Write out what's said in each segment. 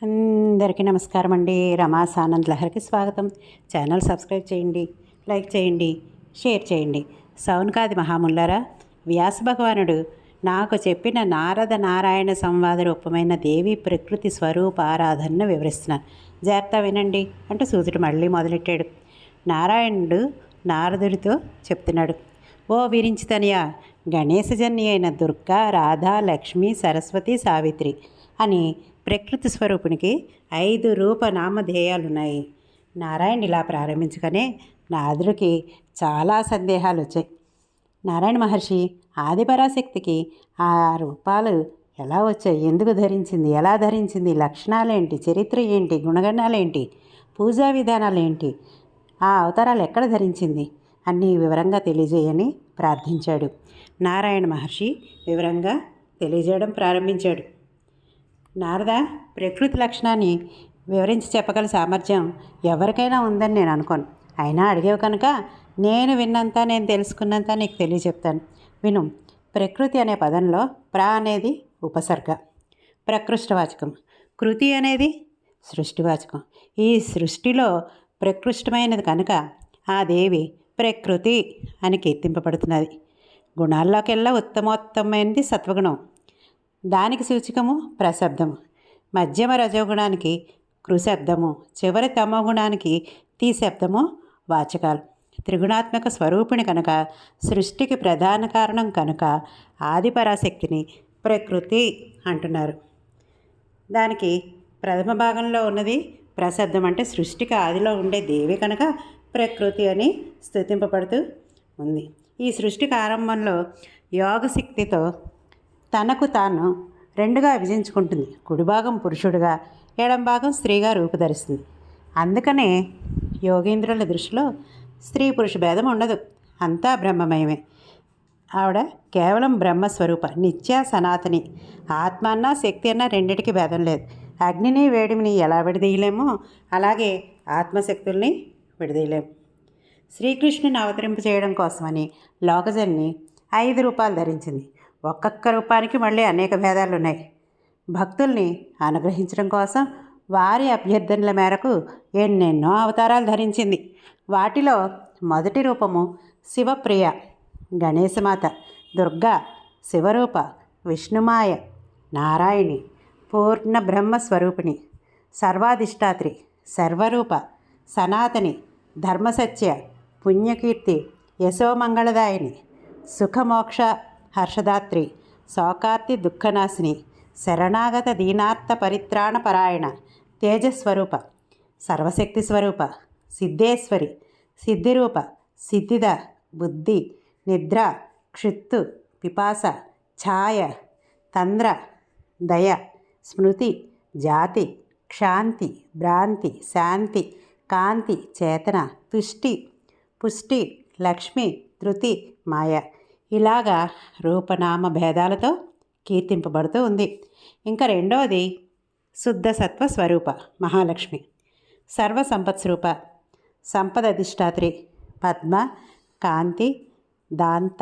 అందరికీ నమస్కారం అండి. రమాస్ ఆనంద్ లహరికి స్వాగతం. ఛానల్ సబ్స్క్రైబ్ చేయండి, లైక్ చేయండి, షేర్ చేయండి. సౌనకాది మహాముల్లారా, వ్యాస భగవానుడు నాకు చెప్పిన నారద నారాయణ సంవాద రూపమైన దేవి ప్రకృతి స్వరూప ఆరాధనను వివరిస్తున్నాను. జాగ్రత్త వినండి అంటూ సూతుడు మళ్ళీ మొదలెట్టాడు. నారాయణుడు నారదుడితో చెప్తున్నాడు. ఓ విరించితనయ, గణేశజన్య అయిన దుర్గా, రాధ, లక్ష్మి, సరస్వతి, సావిత్రి అని ప్రకృతి స్వరూపునికి 5 రూపనామధేయాలున్నాయి. నారాయణ ఇలా ప్రారంభించగానే నారదుడికి చాలా సందేహాలు వచ్చాయి. నారాయణ మహర్షి ఆదిపరాశక్తికి ఆ రూపాలు ఎలా వచ్చాయి, ఎందుకు ధరించింది, ఎలా ధరించింది, లక్షణాలేంటి, చరిత్ర ఏంటి, గుణగణాలేంటి, పూజా విధానాలు ఏంటి, ఆ అవతారాలు ఎక్కడ ధరించింది అన్నీ వివరంగా తెలియజేయని ప్రార్థించాడు. నారాయణ మహర్షి వివరంగా తెలియజేయడం ప్రారంభించాడు. నారద, ప్రకృతి లక్షణాన్ని వివరించి చెప్పగల సామర్థ్యం ఎవరికైనా ఉందని నేను అనుకోను. అయినా అడిగేవు కనుక నేను విన్నంత, నేను తెలుసుకున్నంత నీకు తెలియచెప్తాను. విను. ప్రకృతి అనే పదంలో అనేది ఉపసర్గ, ప్రకృష్టవాచకం. కృతి అనేది సృష్టివాచకం. ఈ సృష్టిలో ప్రకృష్టమైనది కనుక ఆ దేవి ప్రకృతి అని కీర్తింపబడుతున్నది. గుణాల్లోకెల్లా ఉత్తమోత్తమైనది సత్వగుణం. దానికి సూచికము ప్రశబ్దము. మధ్యమ రజోగుణానికి కృశబ్దము, చివరి తమోగుణానికి తీశబ్దము వాచకాలు. త్రిగుణాత్మక స్వరూపిణి కనుక, సృష్టికి ప్రధాన కారణం కనుక ఆదిపరాశక్తిని ప్రకృతి అంటున్నారు. దానికి ప్రథమ భాగంలో ఉన్నది ప్రశబ్దం, అంటే సృష్టికి ఆదిలో ఉండే దేవి కనుక ప్రకృతి అని స్తుతింపబడుతూ ఉంది. ఈ సృష్టికి ఆరంభంలో యోగశక్తితో తనకు తాను 2గా విభజించుకుంటుంది. కుడిభాగం పురుషుడిగా, ఎడం భాగం స్త్రీగా రూపుధరిస్తుంది. అందుకనే యోగేంద్రుల దృష్టిలో స్త్రీ పురుష భేదం ఉండదు, అంతా బ్రహ్మమయమే. ఆవిడ కేవలం బ్రహ్మస్వరూప, నిత్య సనాతని. ఆత్మ అన్నా శక్తి అన్నా రెండిటికి భేదం లేదు. అగ్నిని వేడిని ఎలా విడదీయలేమో అలాగే ఆత్మశక్తుల్ని విడదీయలేము. శ్రీకృష్ణుని అవతరింపచేయడం కోసమని లోకజన్ని 5 రూపాలు ధరించింది. ఒక్కొక్క రూపానికి మళ్ళీ అనేక భేదాలు ఉన్నాయి. భక్తుల్ని అనుగ్రహించడం కోసం వారి అభ్యర్థనల మేరకు ఎన్నెన్నో అవతారాలు ధరించింది. వాటిలో మొదటి రూపము శివప్రియ, గణేశమాత, దుర్గా, శివరూప, విష్ణుమాయ, నారాయణి, పూర్ణ బ్రహ్మస్వరూపిణి, సర్వాధిష్టాత్రి, సర్వరూప, సనాతని, ధర్మసత్య, పుణ్యకీర్తి, యశోమంగళదాయిని, సుఖమోక్ష హర్షదాత్రి, శోకార్తి దుఃఖనాశిని, శరణాగత దీనార్థ పరిత్రాణ పరాయణ, తేజస్వరూప, సర్వశక్తి స్వరూప, సిద్ధేశ్వరి, సిద్ధిరూప, సిద్ధిద, బుద్ధి, నిద్ర, క్షిత్తు, పిపాస, ఛాయ, తంద్ర, దయ, స్మృతి, జాతి, క్షాంతి, భ్రాంతి, శాంతి, కాంతి, చేతన, తుష్టి, పుష్టి, లక్ష్మి, ధృతి, మాయ. ఇలాగా రూపనామ భేదాలతో కీర్తింపబడుతూ ఉంది. ఇంకా రెండవది శుద్ధ సత్వ స్వరూప మహాలక్ష్మి, సర్వసంపత్స్వరూప, సంపద అధిష్టాత్రి, పద్మ, కాంతి, దాంత,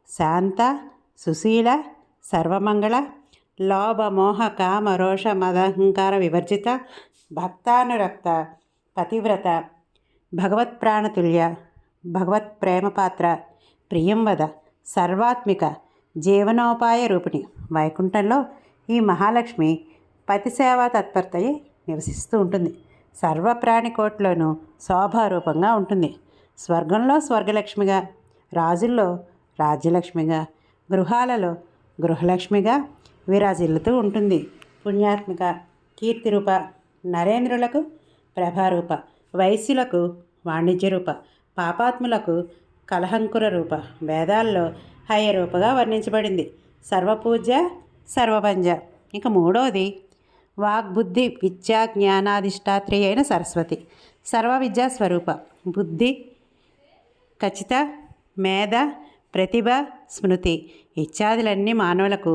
శాంత, సుశీల, సర్వమంగళ, లోభ మోహ కామ రోష మదహంకార వివర్జిత, భక్తానురక్త, పతివ్రత, భగవత్ప్రాణతుల్య, భగవత్ ప్రేమపాత్ర, ప్రియంవద, సర్వాత్మిక, జీవనోపాయ రూపిణి. వైకుంఠంలో ఈ మహాలక్ష్మి పతిసేవా తత్పరతయి నివసిస్తూ ఉంటుంది. సర్వప్రాణికోట్లోనూ శోభారూపంగా ఉంటుంది. స్వర్గంలో స్వర్గలక్ష్మిగా, రాజుల్లో రాజ్యలక్ష్మిగా, గృహాలలో గృహలక్ష్మిగా విరాజిల్లుతూ ఉంటుంది. పుణ్యాత్మిక, కీర్తిరూప, నరేంద్రులకు ప్రభారూప, వైశ్యులకు వాణిజ్యరూప, పాపాత్ములకు కలహంకుర రూప, వేదాల్లో హయరూపగా వర్ణించబడింది. సర్వపూజ్య, సర్వభంజ. ఇక మూడవది వాగ్బుద్ధి విద్యా జ్ఞానాధిష్టాత్రి అయిన సరస్వతి, సర్వ విద్యా స్వరూప, బుద్ధి, ఖచ్చిత, మేధ, ప్రతిభ, స్మృతి ఇత్యాదులన్నీ మానవులకు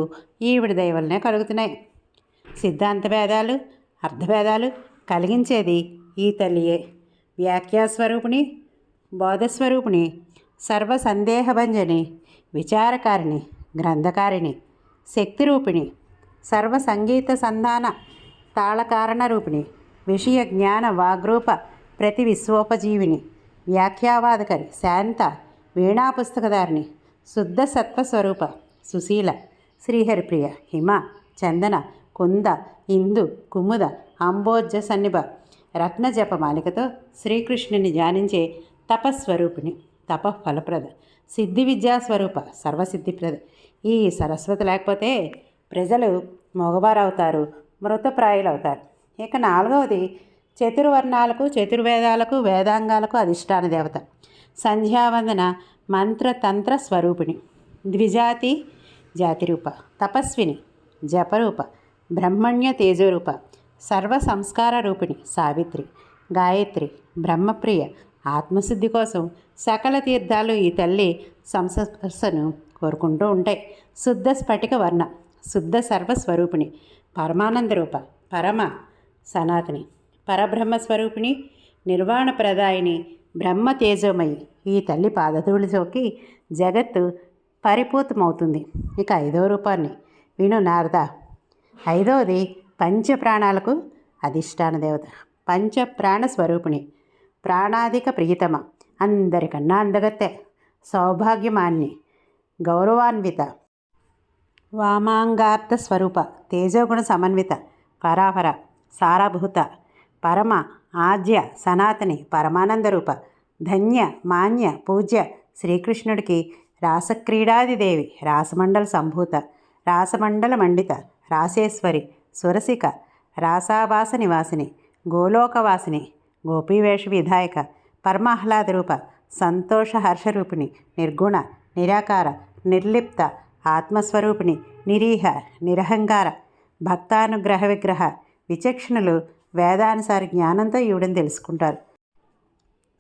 ఈవిడ దయ వల్లనే కలుగుతున్నాయి. సిద్ధాంత భేదాలు, అర్థభేదాలు కలిగించేది ఈ తల్లియే. వ్యాఖ్యాస్వరూపిణి, బోధస్వరూపిణి, సర్వ సందేహభంజని, విచారకారిణి, గ్రంథకారిణి, శక్తిరూపిణి, సర్వ సంగీత సంధాన తాళకారణ రూపిణి, విషయ జ్ఞాన వాగ్రూప ప్రతి విశ్వోపజీవిని, వ్యాఖ్యావాదకరి, శాంత వీణా పుస్తకధారిణి, శుద్ధ సత్వస్వరూప, సుశీల, శ్రీహరిప్రియ, హిమ, చందన, కుంద, ఇందు, కుముద, అంబోజ సన్నిభ రత్న జపమాలికతో శ్రీకృష్ణుని ధ్యానించే తపస్వరూపిణి, తపఫలప్రద, సిద్ధి విద్యాస్వరూప, సర్వసిద్ధిప్రద. ఈ సరస్వతి లేకపోతే ప్రజలు మగవారవుతారు, మృతప్రాయులవుతారు. ఇక 4వది చతుర్వర్ణాలకు, చతుర్వేదాలకు, వేదాంగాలకు అధిష్టాన దేవత, సంధ్యావందన మంత్రతంత్ర స్వరూపిణి, ద్విజాతి జాతిరూప, తపస్విని, జపరూప, బ్రహ్మణ్య తేజోరూప, సర్వ సంస్కార రూపిణి, సావిత్రి, గాయత్రి, బ్రహ్మప్రియ. ఆత్మశుద్ధి కోసం సకల తీర్థాలు ఈ తల్లి సంస్పర్శను కోరుకుంటూ ఉంటాయి. శుద్ధ స్ఫటిక వర్ణ, శుద్ధ సర్వస్వరూపిణి, పరమానంద రూప, పరమ సనాతని, పరబ్రహ్మస్వరూపిణి, నిర్వాణ ప్రదాయిని, బ్రహ్మ తేజోమయి. ఈ తల్లి పాదధూళిలోకి జగత్తు పరిపూతమవుతుంది. ఇక 5వ రూపాన్ని విను నారద. 5వది పంచప్రాణాలకు అధిష్టాన దేవత, పంచప్రాణ స్వరూపిణి, ప్రాణాధిక ప్రియతమ, అందరికన్నా అందగత్తె, సౌభాగ్యమాన్ని, గౌరవాన్విత, వామాంగార్థ స్వరూప, తేజోగుణ సమన్విత, పరాపర, సారభూత, పరమ ఆద్య సనాతని, పరమానందరూప, ధన్య మాన్య పూజ్య. శ్రీకృష్ణుడికి రాసక్రీడాదిదేవి, రాసమండల సంభూత, రాసమండల మండిత, రాసేశ్వరి, సురసిక, రాసావాస నివాసిని, గోలోకవాసిని, గోపీవేష విధాయక, పరమాహ్లాద రూప, సంతోష హర్షరూపిణి, నిర్గుణ, నిరాకార, నిర్లిప్త, ఆత్మస్వరూపిణి, నిరీహ, నిరహంకార, భక్తానుగ్రహ విగ్రహ. విచక్షణులు వేదానుసారి జ్ఞానంతో ఈవిడని తెలుసుకుంటారు.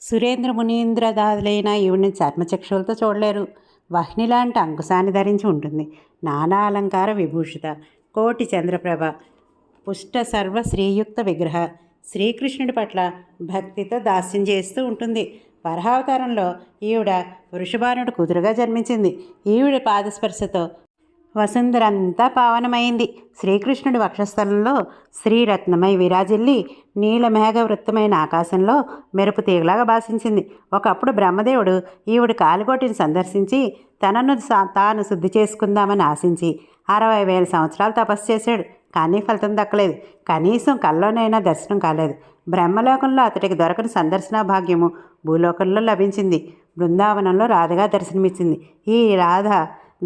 సురేంద్ర మునీంద్రదాదులైన ఈవిడిని చర్మచక్షులతో చూడలేరు. వహ్ని లాంటి అంకుశాన్ని ధరించి ఉంటుంది. నానా అలంకార విభూషిత, కోటి చంద్రప్రభ, పుష్ట సర్వ శ్రీయుక్త విగ్రహ. శ్రీకృష్ణుడి పట్ల భక్తితో దాస్యం చేస్తూ ఉంటుంది. వరహావతారంలో ఈవిడ వృషభానుడు కూతురుగా జన్మించింది. ఈవిడ పాదస్పర్శతో వసుంధరంతా పావనమైంది. శ్రీకృష్ణుడి వక్షస్థలంలో శ్రీరత్నమై విరాజిల్లి నీలమేఘవృత్తమైన ఆకాశంలో మెరుపు తీగలాగా భాషించింది. ఒకప్పుడు బ్రహ్మదేవుడు ఈవిడ కాలికోటిని సందర్శించి తనను తాను శుద్ధి చేసుకుందామని ఆశించి 60,000 సంవత్సరాలు తపస్సు చేశాడు. కానీ ఫలితం దక్కలేదు. కనీసం కల్లోనైనా దర్శనం కాలేదు. బ్రహ్మలోకంలో అతడికి దొరకని సందర్శనా భాగ్యము భూలోకంలో లభించింది. బృందావనంలో రాధగా దర్శనమిచ్చింది. ఈ రాధ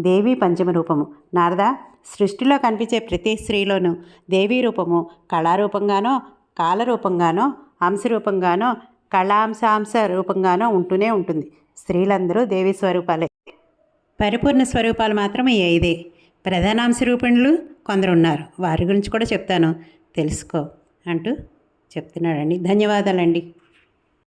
దేవీ పంచమ రూపము. నారద, సృష్టిలో కనిపించే ప్రతి స్త్రీలోనూ దేవీ రూపము కళారూపంగానో, కాలరూపంగానో, అంశరూపంగానో, కళాంశాంశ రూపంగానో ఉంటూనే ఉంటుంది. స్త్రీలందరూ దేవీ స్వరూపాలే. పరిపూర్ణ స్వరూపాలు మాత్రం ఈ 5. ప్రధానాంశ రూపణులు కొందరు ఉన్నారు. వారి గురించి కూడా చెప్తాను, తెలుసుకో అంటూ చెప్తున్నాడండి. ధన్యవాదాలండి.